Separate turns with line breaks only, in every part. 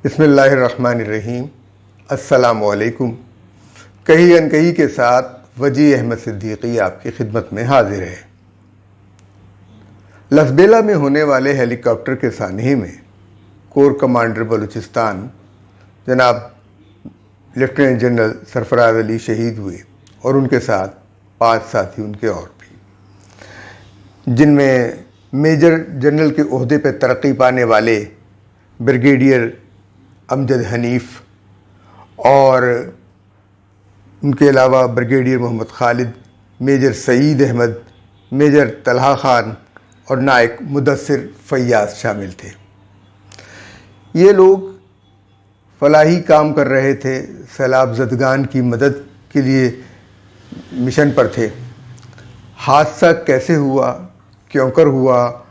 बिस्मिल्लाहिर्रहमानिर्रहीम। अस्सलामुअलैकुम। कही अनकही के साथ वजी अहमद सिद्दीकी आपकी खिदमत में हाजिर है। लसबेला में होने वाले हेलीकॉप्टर के सानहे में कोर कमांडर बलूचिस्तान जनाब लेफ्टिनेंट जनरल सरफराज अली शहीद हुए और उनके साथ 5 साथी उनके और भी, जिनमें मेजर जनरल के ओहदे पर तरक्की पाने वाले ब्रिगेडियर अमजद हनीफ और उनके अलावा brigadier Mohammad Khalid, major Saeed Ahmed, major Talha Khan और नायक मुदस्सिर फैयाज शामिल थे। ये लोग फलाही काम कर रहे थे, सैलाब ज़दगान की मदद के लिए मिशन पर थे। हादसा कैसे हुआ, क्यों कर हुआ,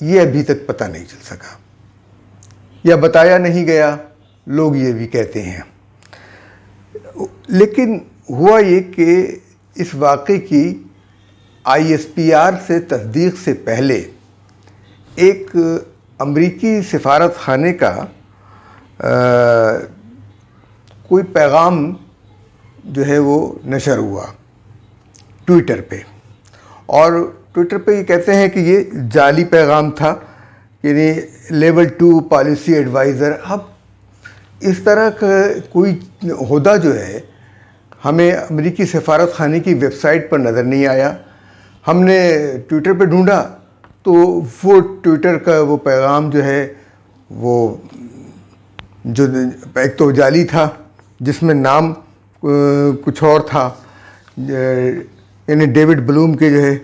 ये अभी तक पता नहीं चल सका या बताया नहीं गया, लोग ये भी कहते हैं। लेकिन हुआ ये कि इस वाक़े की ISPR से तस्दीक से पहले एक अमरीकी सिफारत खाने का कोई पैगाम जो है वो नशर हुआ ट्विटर पे, और ट्विटर पे ये कहते हैं कि ये जाली पैगाम था, यानी लेवल 2 पॉलिसी एडवाइज़र। अब इस तरह का कोई ओहदा जो है हमें अमेरिकी सफारत खाने की वेबसाइट पर नज़र नहीं आया। हमने ट्विटर पे ढूंढा तो वो ट्विटर का वो पैगाम जो है वो जो एक तो जाली था जिसमें नाम कुछ और था, यानी डेविड ब्लूम के जो है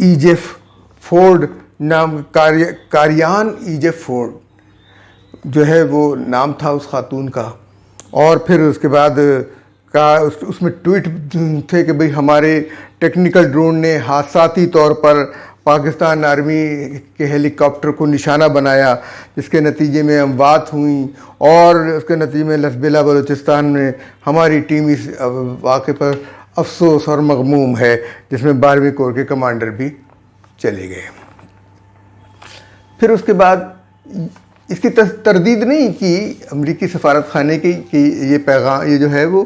ईजेफ फोर्ड नाम, कारियान ईजेफ फोर्ड जो है वो नाम था उस खातून का। और फिर उसके बाद उसमें ट्वीट थे कि भाई हमारे टेक्निकल ड्रोन ने हादसाती तौर पर पाकिस्तान आर्मी के हेलीकॉप्टर को निशाना बनाया, जिसके नतीजे में अमवात हुई, और उसके नतीजे में लसबेला बलूचिस्तान में हमारी टीम इस वाक़े पर अफसोस और मगमूम है, जिसमें 12वीं कोर के कमांडर भी चले गए। फिर उसके बाद इसकी तरदीद नहीं की अमरीकी सफारत खाने की कि ये पैगाम ये जो है वो,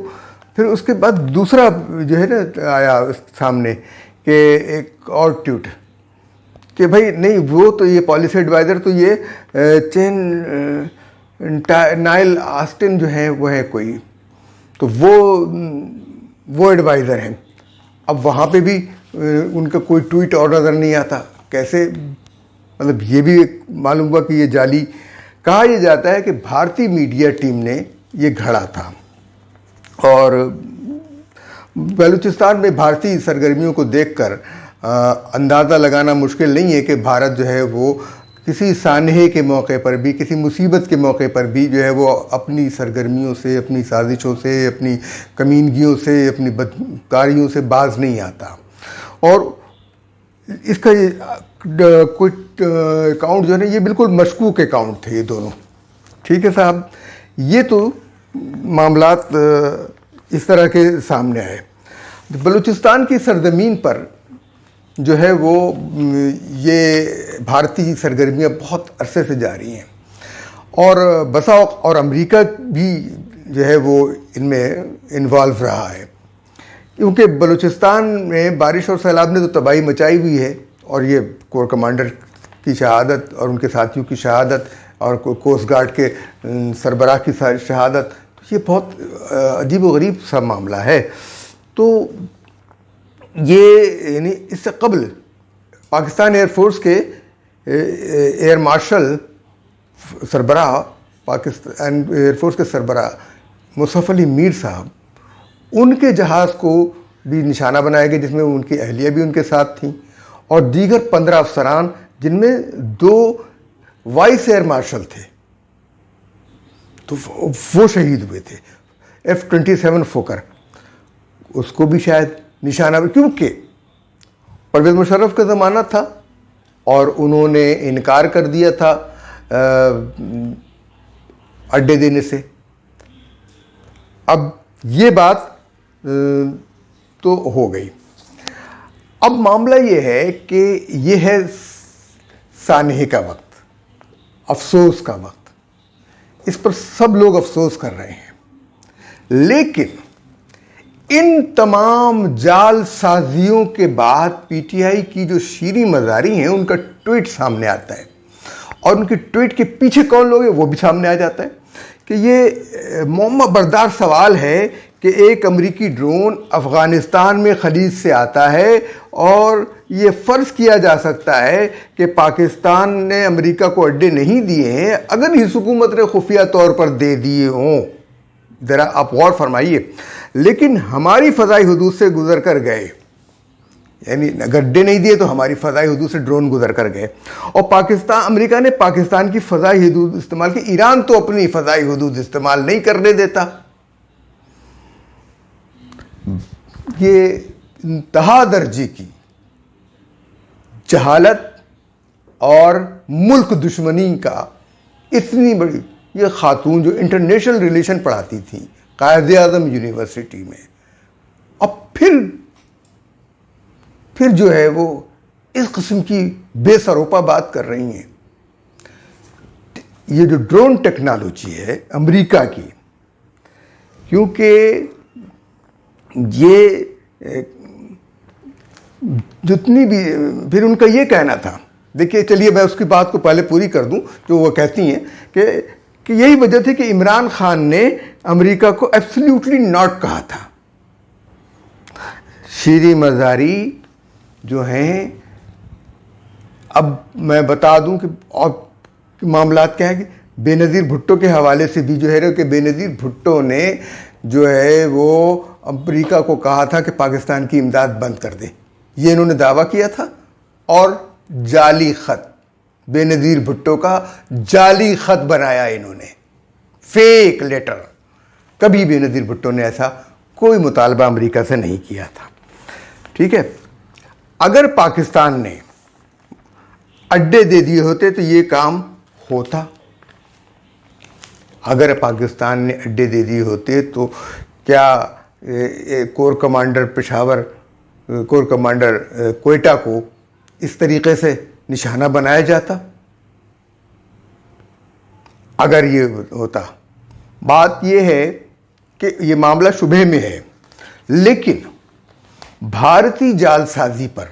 फिर उसके बाद दूसरा जो है ना आया सामने कि एक और ट्वीट कि भाई नहीं, वो तो ये पॉलिसी एडवाइज़र तो ये चेन नाइल आस्टिन जो है वो है कोई, तो वो एडवाइज़र हैं। अब वहाँ पे भी उनका कोई ट्वीट और नज़र नहीं आता। कैसे, मतलब ये भी मालूम हुआ कि ये जाली। कहा यह जाता है कि भारतीय मीडिया टीम ने ये घड़ा था, और बलूचिस्तान में भारतीय सरगर्मियों को देखकर अंदाज़ा लगाना मुश्किल नहीं है कि भारत जो है वो किसी सानहे के मौके पर भी, किसी मुसीबत के मौके पर भी जो है वो अपनी सरगर्मियों से, अपनी साजिशों से, अपनी कमीनगियों से, अपनी बदकारियों से बाज नहीं आता। और इसका कोई अकाउंट जो है ना, ये बिल्कुल मशकूक अकाउंट थे ये दोनों। ठीक है साहब, ये तो मामलात इस तरह के सामने आए। बलूचिस्तान की सरजमीन पर जो है वो ये भारतीय सरगर्मियाँ बहुत अरसे से जारी हैं, और बसा और अमेरिका भी जो है वो इनमें इन्वॉल्व रहा है, क्योंकि बलूचिस्तान में बारिश और सैलाब ने तो तबाही मचाई हुई है, और ये कोर कमांडर की शहादत और उनके साथियों की शहादत और कोस्ट गार्ड के सरबराह की शहादत, तो ये बहुत अजीब व गरीब सा मामला है। तो ये यानी इससे कबल पाकिस्तान एयरफोर्स के एयर मार्शल सरबराह, पाकिस्तान एयरफोर्स के सरबराह मुशर्रफ अली मीर साहब, उनके जहाज़ को भी निशाना बनाया गया, जिसमें उनकी अहलिया भी उनके साथ थी, और दीगर 15 अफसरान, जिनमें 2 वाइस एयर मार्शल थे, तो वो शहीद हुए थे। F-27 फोकर, उसको भी शायद निशाना, क्योंकि परवेज़ मुशर्रफ का ज़माना था और उन्होंने इनकार कर दिया था अड्डे देने से। अब ये बात तो हो गई। अब मामला ये है कि ये है सानहे का वक्त, अफसोस का वक्त। इस पर सब लोग अफसोस कर रहे हैं। लेकिन इन तमाम जालसाजियों के बाद पीटीआई की जो शीरी मज़ारी हैं उनका ट्वीट सामने आता है, और उनके ट्वीट के पीछे कौन लोग हैं वो भी सामने आ जाता है कि ये मौमा बरदार सवाल है कि एक अमेरिकी ड्रोन अफ़गानिस्तान में खलीज से आता है और ये फ़र्ज़ किया जा सकता है कि पाकिस्तान ने अमेरिका को अड्डे नहीं दिए हैं, अगर इस हुकूमत ने खुफिया तौर पर दे दिए हों। ज़रा आप गौर फरमाइए, लेकिन हमारी फ़ज़ाई हदूद से गुज़र कर गए, यानी अगर अड्डे नहीं दिए तो हमारी फ़ज़ाई हदूद से ड्रोन गुजर कर गए, और पाकिस्तान, अमेरिका ने पाकिस्तान की फ़ज़ाई हदूद इस्तेमाल की। ईरान तो अपनी फ़ज़ाई हदूद इस्तेमाल नहीं करने देता। ये इंतहा दर्जे की जहालत और मुल्क दुश्मनी का इतनी बड़ी, ये खातून जो इंटरनेशनल रिलेशन पढ़ाती थी कायद-ए-आज़म यूनिवर्सिटी में, अब फिर जो है वो इस किस्म की बेसरोपा बात कर रही हैं। ये जो ड्रोन टेक्नोलॉजी है अमेरिका की, क्योंकि ये जितनी भी, फिर उनका ये कहना था, देखिए चलिए मैं उसकी बात को पहले पूरी कर दूं, जो वो कहती हैं कि यही वजह थी कि इमरान खान ने अमेरिका को एब्सोल्युटली नॉट कहा था। शीरी मज़ारी जो हैं, अब मैं बता दूं कि और मामलात क्या है कि बेनज़ीर भुट्टो के हवाले से भी जो है कि बेनज़ीर भुट्टो ने जो है वो अमेरिका को कहा था कि पाकिस्तान की इमदाद बंद कर दे, ये इन्होंने दावा किया था। और जाली ख़त, बेनज़ीर भुट्टो का जाली ख़त बनाया इन्होंने, फेक लेटर। कभी बेनज़ीर भुट्टो ने ऐसा कोई मुतालबा अमेरिका से नहीं किया था। ठीक है, अगर पाकिस्तान ने अड्डे दे दिए होते तो ये काम होता। अगर पाकिस्तान ने अड्डे दे दिए होते तो क्या core commander Peshawar, core commander Quetta को इस तरीके से निशाना बनाया जाता? अगर ये होता। बात ये है कि ये मामला शुबे में है, लेकिन भारतीय जालसाजी पर,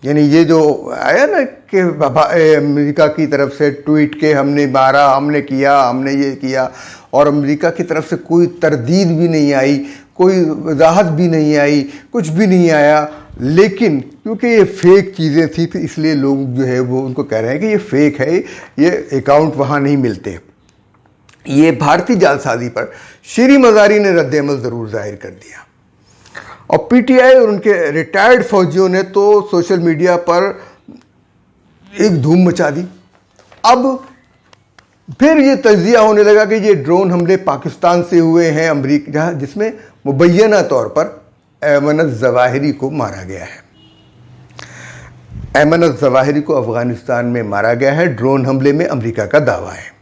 यानी ये जो आया ना कि अमेरिका की तरफ से ट्वीट के हमने मारा, हमने किया, हमने ये किया, और अमेरिका की तरफ से कोई तरदीद भी नहीं आई, कोई वजाहत भी नहीं आई, कुछ भी नहीं आया। लेकिन क्योंकि ये फेक चीज़ें थी तो इसलिए लोग जो है वो उनको कह रहे हैं कि ये फेक है, ये अकाउंट वहाँ नहीं मिलते। ये भारतीय जालसाजी पर शीरी मज़ारी ने रद्द-ए-अमल ज़रूर जाहिर कर दिया, और पीटीआई और उनके रिटायर्ड फौजियों ने तो सोशल मीडिया पर एक धूम मचा दी। अब फिर ये तज्जिया होने लगा कि ये ड्रोन हमले पाकिस्तान से हुए हैं, अमेरिका, जिसमें मुबैना तौर पर ऐमन ज़वाहिरी को मारा गया है। ऐमन ज़वाहिरी को अफ़गानिस्तान में मारा गया है, ड्रोन हमले में अमेरिका का दावा है।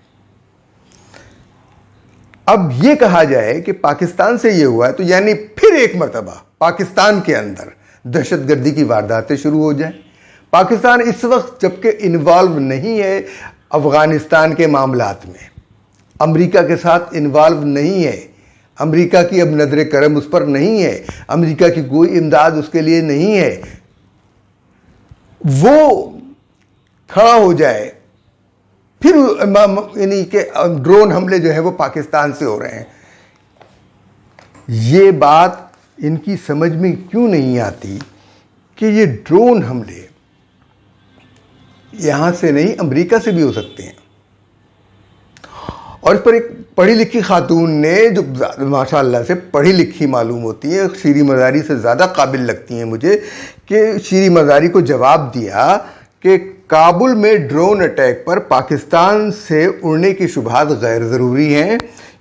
अब ये कहा जाए कि पाकिस्तान से ये हुआ है तो यानी फिर एक मरतबा पाकिस्तान के अंदर दहशतगर्दी की वारदातें शुरू हो जाएं। पाकिस्तान इस वक्त जबकि इन्वॉल्व नहीं है अफ़गानिस्तान के मामलात में, अमेरिका के साथ इन्वॉल्व नहीं है, अमेरिका की अब नजर करम उस पर नहीं है, अमेरिका की कोई इमदाद उसके लिए नहीं है, वो खड़ा हो जाए, फिर यानी कि ड्रोन हमले जो है वो पाकिस्तान से हो रहे हैं। ये बात इनकी समझ में क्यों नहीं आती कि ये ड्रोन हमले यहाँ से नहीं अमेरिका से भी हो सकते हैं। और इस पर एक पढ़ी लिखी खातून ने, जो माशाअल्लाह से पढ़ी लिखी मालूम होती है, शीरी मज़ारी से ज़्यादा काबिल लगती हैं मुझे, कि शीरी मज़ारी को जवाब दिया कि काबुल में ड्रोन अटैक पर पाकिस्तान से उड़ने की शुबहात गैर ज़रूरी हैं,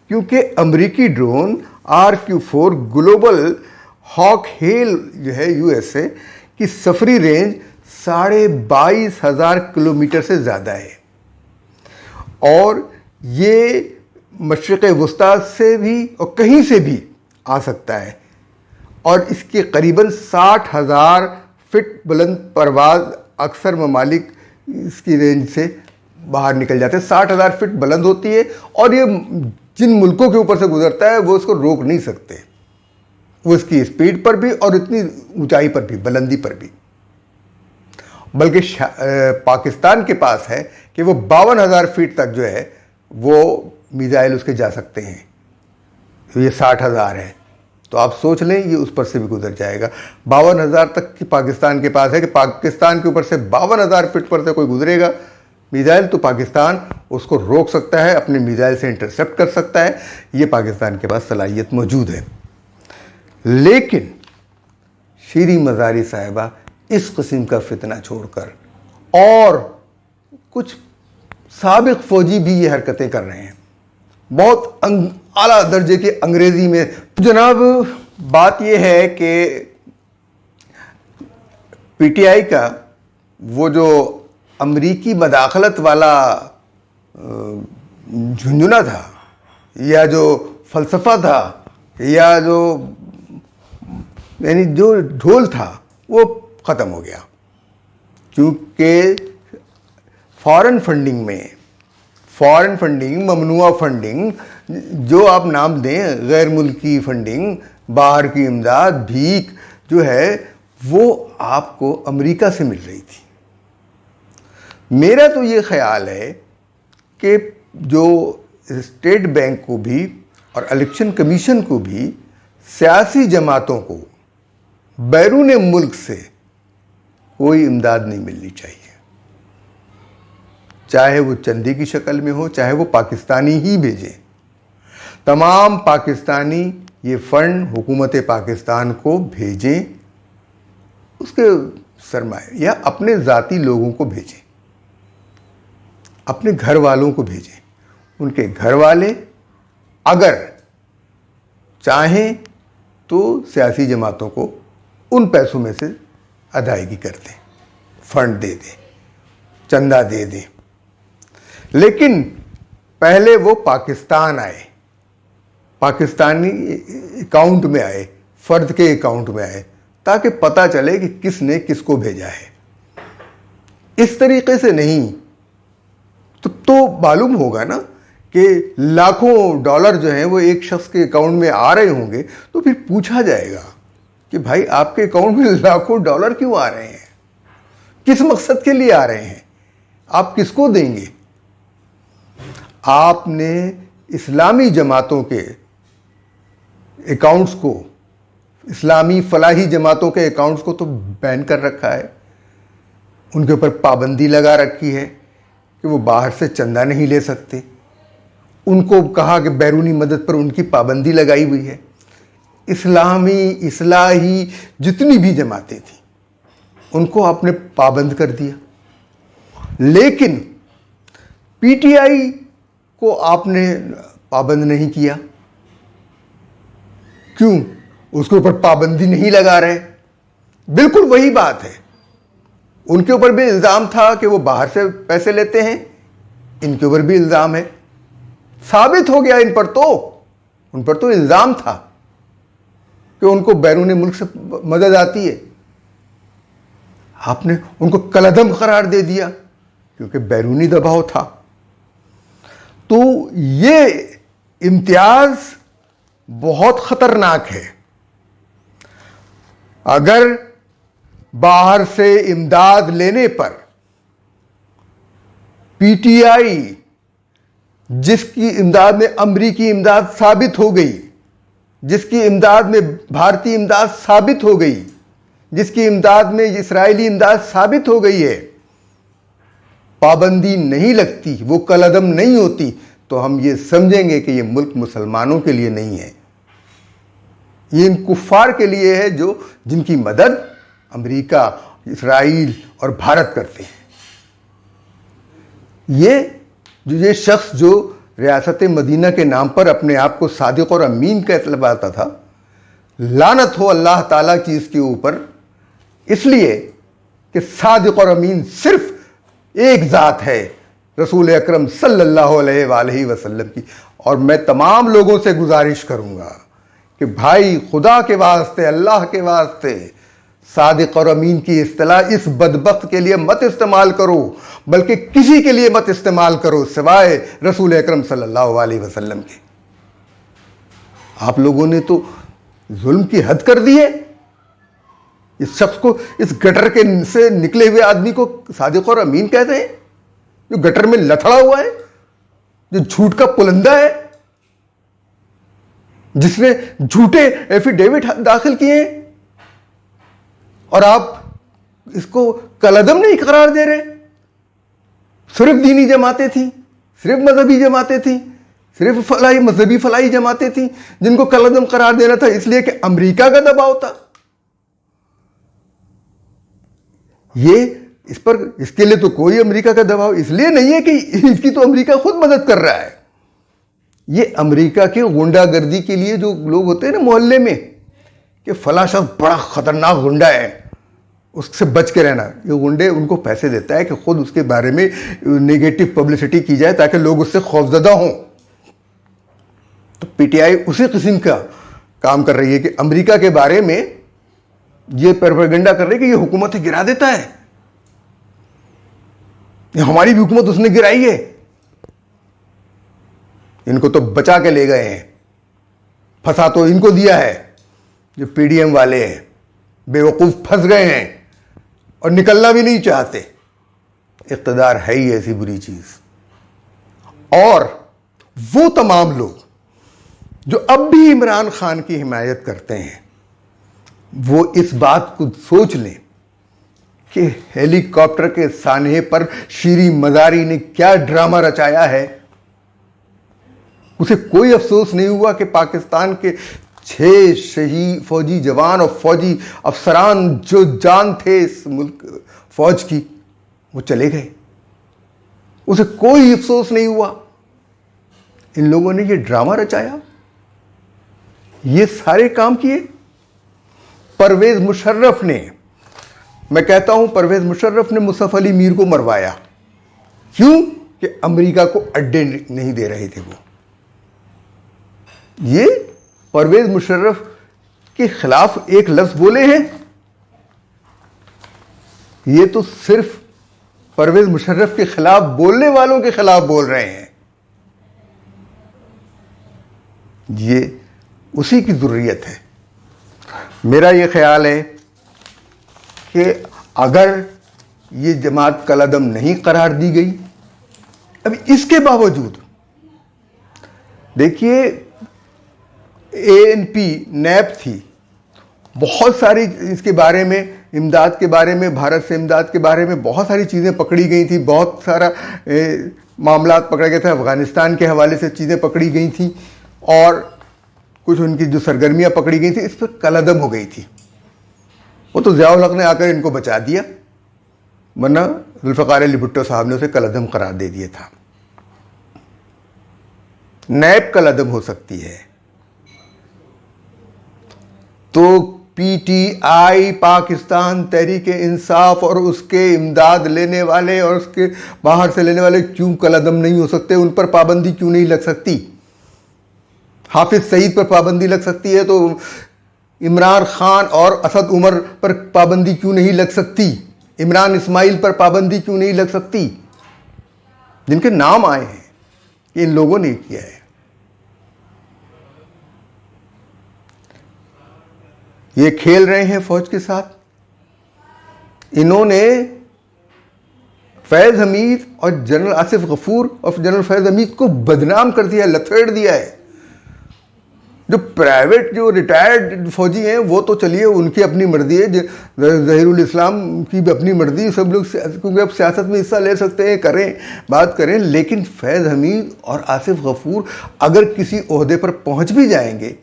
क्योंकि अमरीकी drone RQ-4 global hoc hello जो है USA की सफरी रेंज 22,500 किलोमीटर से ज़्यादा है, और ये मशरिक़ वुस्ता से भी और कहीं से भी आ सकता है, और इसके करीबन 60,000 फिट बुलंद परवाज़ अक्सर ममालिक इसकी रेंज से बाहर निकल जाते हैं। 60,000 फीट बुलंद होती है और ये जिन मुल्कों के ऊपर से गुजरता है वो उसको रोक नहीं सकते, वो इसकी स्पीड पर भी और इतनी ऊंचाई पर भी, बुलंदी पर भी। बल्कि पाकिस्तान के पास है कि वो 52,000 फीट तक जो है वो मिसाइल उसके जा सकते हैं, तो ये 60,000 है, तो आप सोच लें ये उस पर से भी गुजर जाएगा। 52,000 तक की पाकिस्तान के पास है कि पाकिस्तान के ऊपर से 52,000 फीट पर से कोई गुजरेगा मिसाइल तो पाकिस्तान उसको रोक सकता है, अपने मिसाइल से इंटरसेप्ट कर सकता है, ये पाकिस्तान के पास सलाहियत मौजूद है। लेकिन शीरी मज़ारी साहिबा इस किस्म का फितना छोड़कर और कुछ साबिक फौजी भी ये हरकतें कर रहे हैं, बहुत आला दर्जे की अंग्रेजी में। जनाब बात यह है कि पीटीआई का वो जो अमरीकी मदाखलत वाला झुंझुना था या जो फ़लसफ़ा था या जो यानी जो ढोल था वो ख़त्म हो गया, क्योंकि फॉरेन फंडिंग, ममनुआ फंडिंग, जो आप नाम दें, गैर मुल्की फंडिंग, बाहर की इमदाद, भीख जो है वो आपको अमेरिका से मिल रही थी। मेरा तो ये ख्याल है कि जो स्टेट बैंक को भी और इलेक्शन कमीशन को भी सियासी जमातों को बैरून मुल्क से कोई इमदाद नहीं मिलनी चाहिए, चाहे वो चंदे की शक्ल में हो, चाहे वो पाकिस्तानी ही भेजें। तमाम पाकिस्तानी ये फंड हुकूमत पाकिस्तान को भेजें, उसके सरमाए या अपने ज़ाती लोगों को भेजें, अपने घर वालों को भेजें। उनके घर वाले अगर चाहें तो सियासी जमातों को उन पैसों में से अदायगी कर दें, फंड दे दें, चंदा दे दें, लेकिन पहले वो पाकिस्तान आए, पाकिस्तानी अकाउंट में आए, फ़र्द के अकाउंट में आए, ताकि पता चले कि किसने किसको भेजा है। इस तरीके से नहीं तो मालूम होगा ना कि लाखों डॉलर जो हैं वो एक शख्स के अकाउंट में आ रहे होंगे, तो फिर पूछा जाएगा कि भाई आपके अकाउंट में लाखों डॉलर क्यों आ रहे हैं, किस मकसद के लिए आ रहे हैं, आप किसको देंगे। आपने इस्लामी जमातों के अकाउंट्स को, इस्लामी फलाही जमातों के अकाउंट्स को तो बैन कर रखा है, उनके ऊपर पाबंदी लगा रखी है कि वो बाहर से चंदा नहीं ले सकते। उनको कहा कि बैरूनी मदद पर उनकी पाबंदी लगाई हुई है। इस्लामी इस्लाही जितनी भी जमातें थी उनको आपने पाबंद कर दिया, लेकिन पीटीआई को आपने पाबंद नहीं किया। क्यों? उसके ऊपर पाबंदी नहीं लगा रहे। बिल्कुल वही बात है, उनके ऊपर भी इल्ज़ाम था कि वो बाहर से पैसे लेते हैं, इनके ऊपर भी इल्ज़ाम है, साबित हो गया। उन पर तो इल्ज़ाम था कि उनको बैरून मुल्क से मदद आती है, आपने उनको कलअदम करार दे दिया क्योंकि बैरूनी दबाव था। तो ये इम्तियाज बहुत खतरनाक है। अगर बाहर से इमदाद लेने पर पीटीआई, जिसकी इमदाद में अमरीकी इमदाद साबित हो गई, जिसकी इमदाद में भारतीय इमदाद साबित हो गई, जिसकी इमदाद में इस्राएली इमदाद साबित हो गई है, पाबंदी नहीं लगती, वो कलअदम नहीं होती, तो हम ये समझेंगे कि ये मुल्क मुसलमानों के लिए नहीं है, ये इन कुफ्फार के लिए है जो जिनकी मदद अमेरिका, इस्राइल और भारत करते हैं। ये शख्स जो रियासत मदीना के नाम पर अपने आप को सादिक और अमीन कहलाता था, लानत हो अल्लाह ताला की इसके ऊपर, इसलिए कि सादिक और अमीन सिर्फ एक ज़ात है, रसूल अकरम सल्लल्लाहु अलैहि वसल्लम की। और मैं तमाम लोगों से गुजारिश करूँगा कि भाई खुदा के वास्ते, अल्लाह के वास्ते सादिक और अमीन की इस्तिलाह इस बदबख्त के लिए मत इस्तेमाल करो, बल्कि किसी के लिए मत इस्तेमाल करो सिवाय रसूल अकरम सल्लल्लाहु अलैहि वसल्लम के। आप लोगों ने तो जुल्म की हद कर दी है। इस शख्स को, इस गटर के से निकले हुए आदमी को सादिक और अमीन कहते हैं, जो गटर में लथड़ा हुआ है, जो झूठ का पुलंदा है, जिसने झूठे एफिडेविट दाखिल किए हैं, और आप इसको कलअदम नहीं करार दे रहे। सिर्फ दीनी जमातें थी, सिर्फ मजहबी जमातें थी, सिर्फ फलाई मजहबी फलाई जमातें थी जिनको कलअदम करार देना था, इसलिए कि अमेरिका का दबाव था। ये इस पर, इसके लिए तो कोई अमेरिका का दबाव इसलिए नहीं है कि इसकी तो अमेरिका खुद मदद कर रहा है। ये अमेरिका के गुंडागर्दी के लिए जो लोग होते हैं ना मोहल्ले में, कि फला शख्स बड़ा खतरनाक गुंडा है, उससे बच के रहना, ये गुंडे उनको पैसे देता है कि खुद उसके बारे में नेगेटिव पब्लिसिटी की जाए ताकि लोग उससे खौफजदा हों। तो पीटीआई उसी किस्म का काम कर रही है कि अमेरिका के बारे में ये प्रोपेगेंडा कर रही है कि ये हुकूमत गिरा देता है, हमारी भी हुकूमत उसने गिराई है, इनको तो बचा के ले गए हैं, फंसा तो इनको दिया है। जो पीडीएम वाले हैं बेवकूफ फंस गए हैं और निकलना भी नहीं चाहते। इख्तिदार है ही ऐसी बुरी चीज। और वो तमाम लोग जो अब भी इमरान खान की हिमायत करते हैं, वो इस बात को सोच लें कि हेलीकॉप्टर के सानहे पर शीरी मजारी ने क्या ड्रामा रचाया है। उसे कोई अफसोस नहीं हुआ कि पाकिस्तान के 6 शहीद फौजी जवान और फौजी अफसरान जो जान थे इस मुल्क फौज की, वो चले गए। उसे कोई अफसोस नहीं हुआ। इन लोगों ने ये ड्रामा रचाया, ये सारे काम किए। परवेज मुशर्रफ ने, मैं कहता हूं परवेज मुशर्रफ ने मुसफ़ अली मीर को मरवाया। क्यों? कि अमेरिका को अड्डे नहीं दे रहे थे वो। ये परवेज मुशर्रफ के खिलाफ एक लफ्ज बोले हैं, ये तो सिर्फ परवेज मुशर्रफ के खिलाफ बोलने वालों के खिलाफ बोल रहे हैं। ये उसी की ज़रूरत है। मेरा ये ख्याल है कि अगर ये जमात कलअदम नहीं करार दी गई, अब इसके बावजूद देखिए एएनपी नैप थी, बहुत सारी इसके बारे में, इमदाद के बारे में, भारत से इमदाद के बारे में बहुत सारी चीज़ें पकड़ी गई थी, बहुत सारा मामला पकड़े गए थे, अफ़गानिस्तान के हवाले से चीज़ें पकड़ी गई थी और कुछ उनकी जो सरगर्मियाँ पकड़ी गई थी इस पर कलअदम हो गई थी। वो तो ज़ियाउल हक ने आकर इनको बचा दिया, वरना जुल्फ़िकार अली भुट्टो साहब ने उसे कलअदम करार दे दिया था। नैब कलअदम हो सकती है तो पीटीआई, पाकिस्तान तहरीक इंसाफ और उसके इमदाद लेने वाले और उसके बाहर से लेने वाले क्यों कलअदम नहीं हो सकते? उन पर पाबंदी क्यों नहीं लग सकती? हाफिज सईद पर पाबंदी लग सकती है तो इमरान खान और असद उमर पर पाबंदी क्यों नहीं लग सकती? इमरान इस्माइल पर पाबंदी क्यों नहीं लग सकती? जिनके नाम आए हैं कि इन लोगों ने किया है। ये खेल रहे हैं फौज के साथ। इन्होंने फैज़ हमीद और जनरल आसिफ गफूर और जनरल फैज़ हमीद को बदनाम कर दिया, लथेड़ दिया है। जो प्राइवेट, जो रिटायर्ड फौजी हैं वो तो चलिए उनकी अपनी मर्जी है, ज़हीरुल इस्लाम की भी अपनी मर्जी, सब लोग क्योंकि अब सियासत में हिस्सा ले सकते हैं, करें बात करें। लेकिन फैज़ हमीद और आसिफ गफूर अगर किसी ओहदे पर पहुंच भी जाएंगे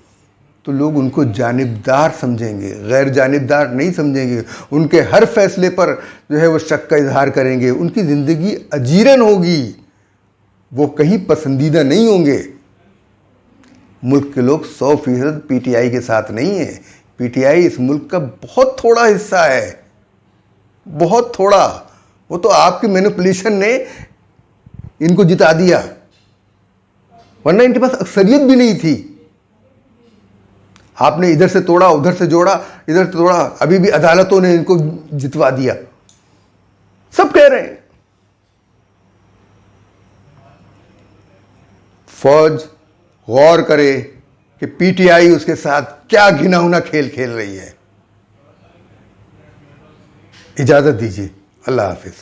तो लोग उनको जानिबदार समझेंगे, गैर जानिबदार नहीं समझेंगे। उनके हर फैसले पर जो है वो शक का इजहार करेंगे। उनकी ज़िंदगी अजीरन होगी, वो कहीं पसंदीदा नहीं होंगे। मुल्क के लोग 100% पीटीआई के साथ नहीं है। पीटीआई इस मुल्क का बहुत थोड़ा हिस्सा है, बहुत थोड़ा। वो तो आपकी मैनिपुलेशन ने इनको जिता दिया, वरना इनके पास अक्सरियत भी नहीं थी। आपने इधर से तोड़ा, उधर से जोड़ा, इधर से तोड़ा, अभी भी अदालतों ने इनको जितवा दिया। सब कह रहे हैं। फौज गौर करे कि पीटीआई उसके साथ क्या घिनौना खेल खेल रही है। इजाजत दीजिए। अल्लाह हाफिज।